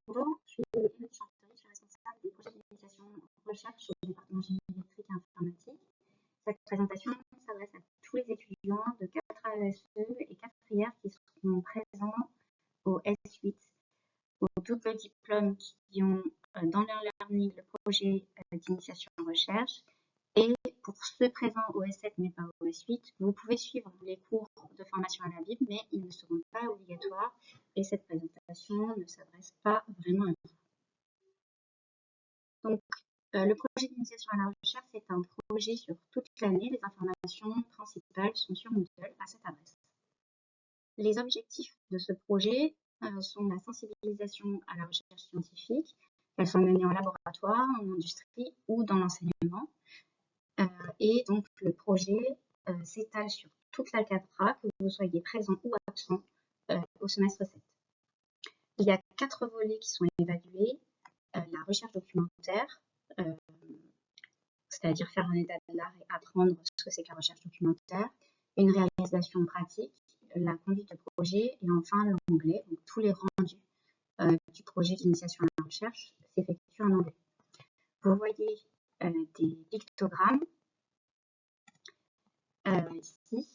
Bonjour, je suis Élodie Chanterie, je suis responsable des projets d'initiation recherche au département génie électrique et informatique. Cette présentation s'adresse à tous les étudiants de 4 AESE et 4 filières qui seront présents au S8, au double diplôme qui ont dans leur learning le projet d'initiation recherche. Et pour ceux présents au S7 mais pas au S8, vous pouvez suivre les cours de formation à la Bible, mais ils ne seront pas obligatoires et cette présentation ne s'adresse pas vraiment à vous. Donc, le projet d'initiation à la recherche, c'est un projet sur toute l'année. Les informations principales sont sur Moodle à cette adresse. Les objectifs de ce projet sont la sensibilisation à la recherche scientifique, qu'elle soit menée en laboratoire, en industrie ou dans l'enseignement. Et donc, le projet s'étale sur toute la CAPRA, que vous soyez présent ou absent au semestre 7. Il y a 4 volets qui sont évalués. La recherche documentaire, c'est-à-dire faire un état de l'art et apprendre ce que c'est que la recherche documentaire, une réalisation pratique, la conduite de projet et enfin l'anglais. Donc, tous les rendus du projet d'initiation à la recherche s'effectuent en anglais. Vous voyez des pictogrammes ici.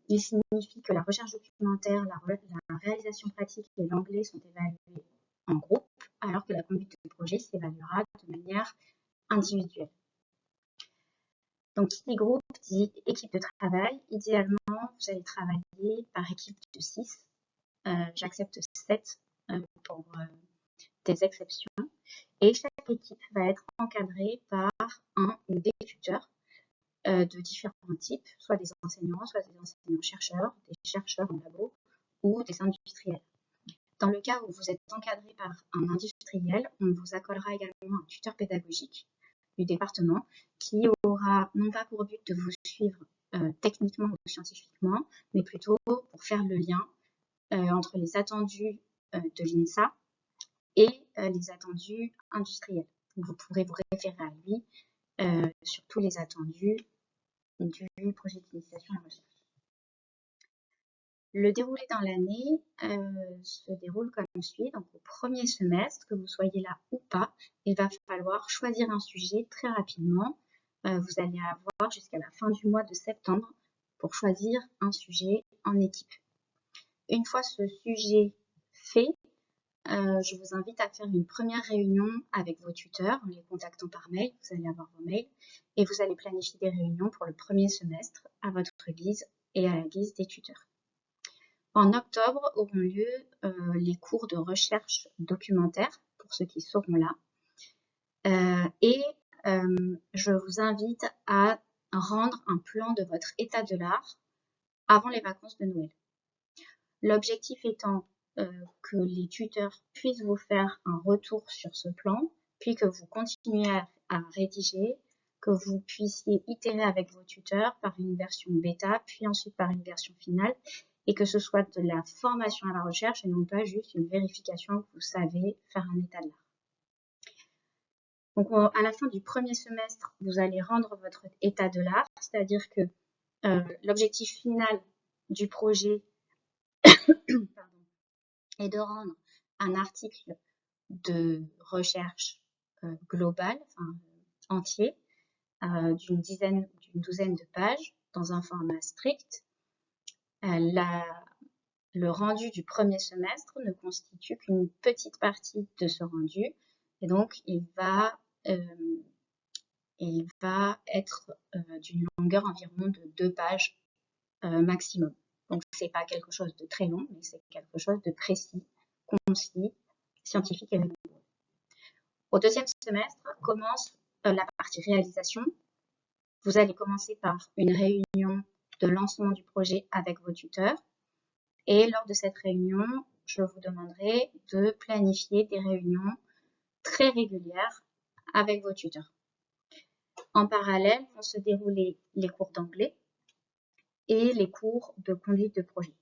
Il signifie que la recherche documentaire, la réalisation pratique et l'anglais sont évalués en groupe, alors que la conduite de projet s'évaluera de manière individuelle. Donc, qui dit groupe dit équipe de travail. Idéalement, vous allez travailler par équipe de 6. J'accepte 7 pour des exceptions. Et chaque équipe va être encadrée par un ou des tuteurs de différents types, soit des enseignants enseignants-chercheurs, des chercheurs en labo ou des industriels. Dans le cas où vous êtes encadré par un industriel, on vous accolera également un tuteur pédagogique du département qui aura non pas pour but de vous suivre techniquement ou scientifiquement, mais plutôt pour faire le lien entre les attendus de l'INSA et les attendus industriels. Donc, vous pourrez vous référer à lui sur tous les attendus du projet d'initiation à la recherche. Le déroulé dans l'année se déroule comme suit. Donc, au premier semestre, que vous soyez là ou pas, il va falloir choisir un sujet très rapidement. Vous allez avoir jusqu'à la fin du mois de septembre pour choisir un sujet en équipe. Une fois ce sujet fait, je vous invite à faire une première réunion avec vos tuteurs en les contactant par mail. Vous allez avoir vos mails et vous allez planifier des réunions pour le premier semestre à votre guise et à la guise des tuteurs. En octobre auront lieu les cours de recherche documentaire pour ceux qui seront là. Je vous invite à rendre un plan de votre état de l'art avant les vacances de Noël. L'objectif étant que les tuteurs puissent vous faire un retour sur ce plan, puis que vous continuiez à rédiger, que vous puissiez itérer avec vos tuteurs par une version bêta, puis ensuite par une version finale, et que ce soit de la formation à la recherche et non pas juste une vérification que vous savez faire un état de l'art. Donc, à la fin du premier semestre, vous allez rendre votre état de l'art, c'est-à-dire que l'objectif final du projet est de rendre un article de recherche global, entier, d'une douzaine de pages dans un format strict. Le rendu du premier semestre ne constitue qu'une petite partie de ce rendu et donc il va être d'une longueur environ de 2 pages maximum. Donc c'est pas quelque chose de très long, mais c'est quelque chose de précis, concis, scientifique et rigoureux. Au deuxième semestre commence la partie réalisation. Vous allez commencer par une réunion de lancement du projet avec vos tuteurs. Et lors de cette réunion, je vous demanderai de planifier des réunions très régulières avec vos tuteurs. En parallèle, vont se dérouler les cours d'anglais et les cours de conduite de projet.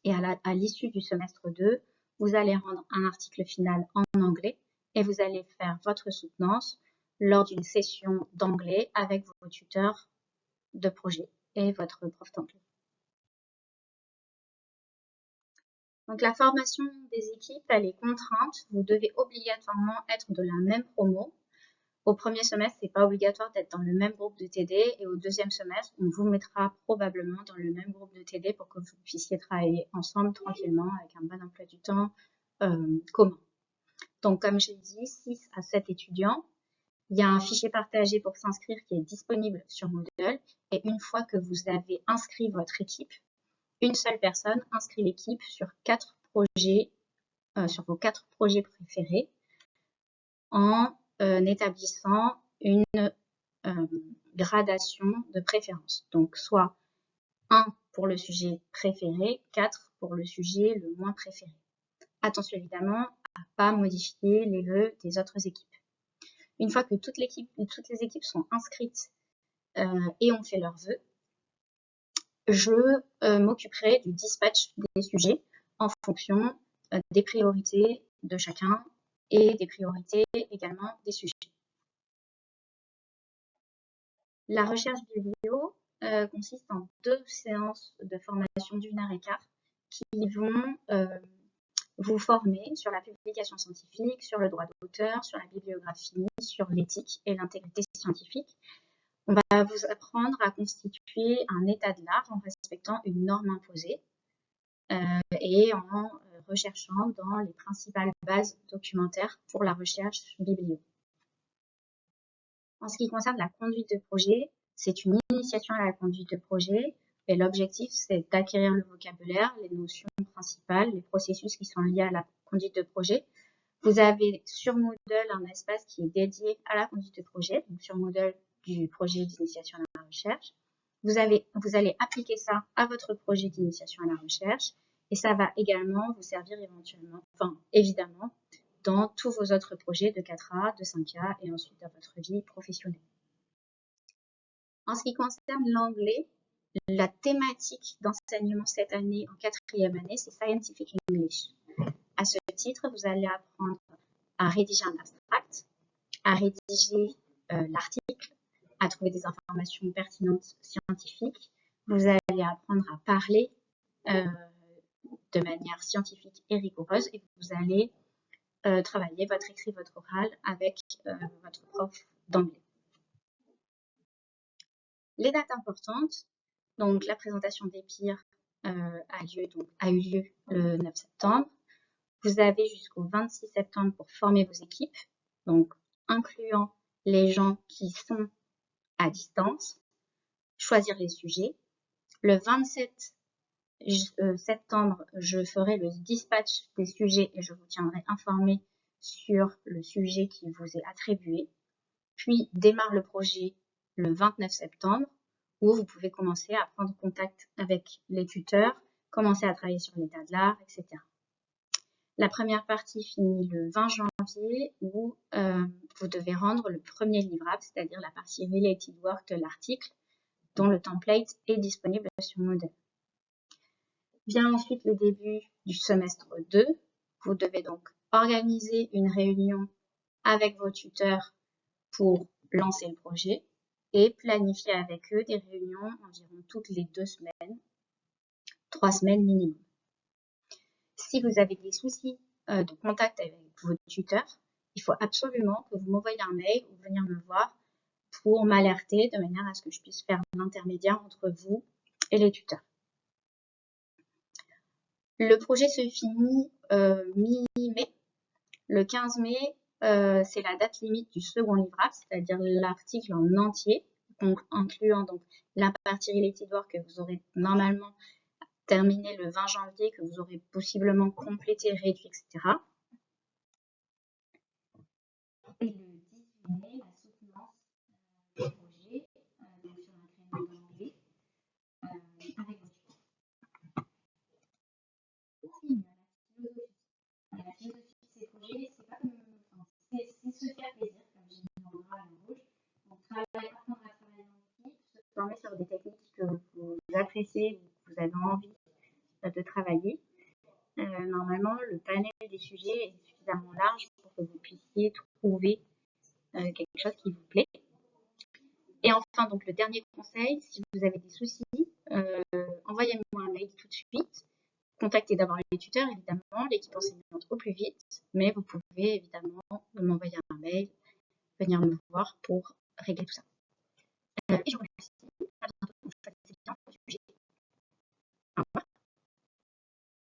Et à l'issue du semestre 2, vous allez rendre un article final en anglais et vous allez faire votre soutenance lors d'une session d'anglais avec vos tuteurs de projet et votre prof d'anglais. Donc la formation des équipes, elle est contrainte. Vous devez obligatoirement être de la même promo. Au premier semestre, c'est pas obligatoire d'être dans le même groupe de TD et au deuxième semestre, on vous mettra probablement dans le même groupe de TD pour que vous puissiez travailler ensemble tranquillement avec un bon emploi du temps commun. Donc comme j'ai dit, 6 à 7 étudiants. Il y a un fichier partagé pour s'inscrire qui est disponible sur Moodle et une fois que vous avez inscrit votre équipe, une seule personne inscrit l'équipe sur 4 projets, sur vos 4 projets préférés en établissant une gradation de préférence. Donc, soit 1 pour le sujet préféré, 4 pour le sujet le moins préféré. Attention évidemment à ne pas modifier les vœux des autres équipes. Une fois que toutes les équipes sont inscrites et ont fait leurs vœux, je m'occuperai du dispatch des sujets en fonction des priorités de chacun et des priorités également des sujets. La recherche biblio consiste en 2 séances de formation d'1 heure et quart qui vont vous former sur la publication scientifique, sur le droit d'auteur, sur la bibliographie, sur l'éthique et l'intégrité scientifique. On va vous apprendre à constituer un état de l'art en respectant une norme imposée et en recherchant dans les principales bases documentaires pour la recherche biblio. En ce qui concerne la conduite de projet, c'est une initiation à la conduite de projet et l'objectif, c'est d'acquérir le vocabulaire, les notions principales, les processus qui sont liés à la conduite de projet. Vous avez sur Moodle un espace qui est dédié à la conduite de projet, donc sur Moodle du projet d'initiation à la recherche. Vous allez appliquer ça à votre projet d'initiation à la recherche et ça va également vous servir évidemment, dans tous vos autres projets de 4A, de 5A et ensuite dans votre vie professionnelle. En ce qui concerne l'anglais, la thématique d'enseignement cette année en 4e année, c'est Scientific English. À ce titre, vous allez apprendre à rédiger un abstract, à rédiger l'article, à trouver des informations pertinentes scientifiques. Vous allez apprendre à parler de manière scientifique et rigoureuse et vous allez travailler votre écrit, votre oral avec votre prof d'anglais. Les dates importantes, donc la présentation des pairs a eu lieu le 9 septembre. Vous avez jusqu'au 26 septembre pour former vos équipes, donc incluant les gens qui sont à distance, choisir les sujets. Le 27 septembre, je ferai le dispatch des sujets et je vous tiendrai informé sur le sujet qui vous est attribué. Puis démarre le projet le 29 septembre où vous pouvez commencer à prendre contact avec les tuteurs, commencer à travailler sur l'état de l'art, etc. La première partie finit le 20 janvier où vous devez rendre le premier livrable, c'est-à-dire la partie related work de l'article dont le template est disponible sur Moodle. Vient ensuite le début du semestre 2. Vous devez donc organiser une réunion avec vos tuteurs pour lancer le projet et planifier avec eux des réunions environ toutes les 2 semaines, 3 semaines minimum. Si vous avez des soucis de contact avec vos tuteurs, il faut absolument que vous m'envoyiez un mail ou venir me voir pour m'alerter de manière à ce que je puisse faire l'intermédiaire entre vous et les tuteurs. Le projet se finit mi-mai. Le 15 mai, c'est la date limite du second livrable, c'est-à-dire l'article en entier, donc incluant donc la partie related work que vous aurez normalement terminé le 20 janvier, que vous aurez possiblement complété, réduit, etc. Et le 18 mai, la soutenance du projet donc sur un créneau d'anglais avec vos tuteurs. La philosophie de ces projets, c'est pas comme, c'est se faire plaisir, comme j'ai dit dans le bras à la rouge. Donc apprendre à travailler en équipe, se former sur des techniques que vous appréciez ou que vous avez envie de travailler. Normalement, le panel des sujets est suffisamment large pour que vous puissiez trouver quelque chose qui vous plaît. Et enfin, donc le dernier conseil, si vous avez des soucis, envoyez-moi un mail tout de suite. contacter d'abord les tuteurs, évidemment, l'équipe enseignante au plus vite, mais vous pouvez évidemment m'envoyer un mail, venir me voir pour régler tout ça. Et je vous remercie.